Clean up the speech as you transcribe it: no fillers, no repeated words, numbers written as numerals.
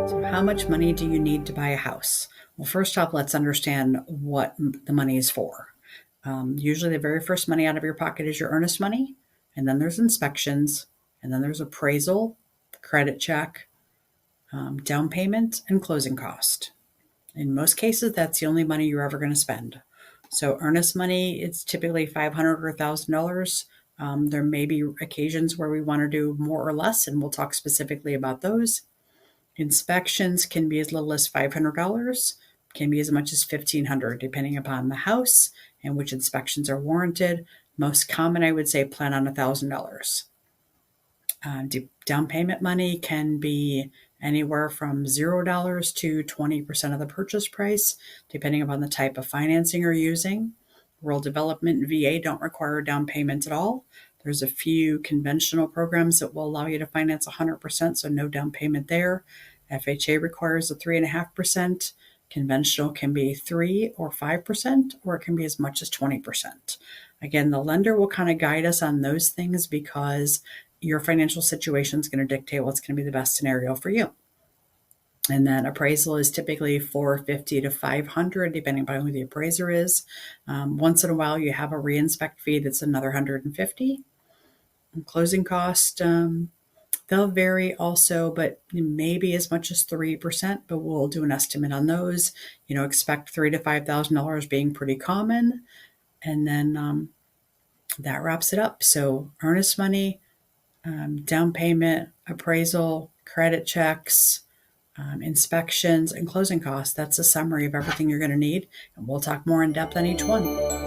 So how much money do you need to buy a house? Well, first off, let's understand what the money is for. Usually, the very first money out of your pocket is your earnest money, and then there's inspections, and then there's appraisal, credit check, down payment, and closing cost. In most cases, that's the only money you're ever going to spend. So, earnest money, it's typically $500 or $1,000. There may be occasions where we want to do more or less, and we'll talk specifically about those. Inspections can be as little as $500, can be as much as $1,500, depending upon the house and which inspections are warranted. Most common, I would say, plan on $1,000. Down payment money can be anywhere from $0 to 20% of the purchase price, depending upon the type of financing you're using. Rural Development and VA don't require down payments at all. There's a few conventional programs that will allow you to finance 100%, so no down payment there. FHA requires a 3.5%. Conventional can be 3 or 5%, or it can be as much as 20%. Again, the lender will kind of guide us on those things because your financial situation is going to dictate what's going to be the best scenario for you. And then appraisal is typically $450 to $500, depending upon who the appraiser is. Once in a while, you have a reinspect fee that's another $150. And closing cost, they'll vary also, but maybe as much as 3%, but we'll do an estimate on those. Expect $3,000 to $5,000 being pretty common. And then that wraps it up. So earnest money, down payment, appraisal, credit checks, inspections, and closing costs. That's a summary of everything you're going to need. And we'll talk more in depth on each one.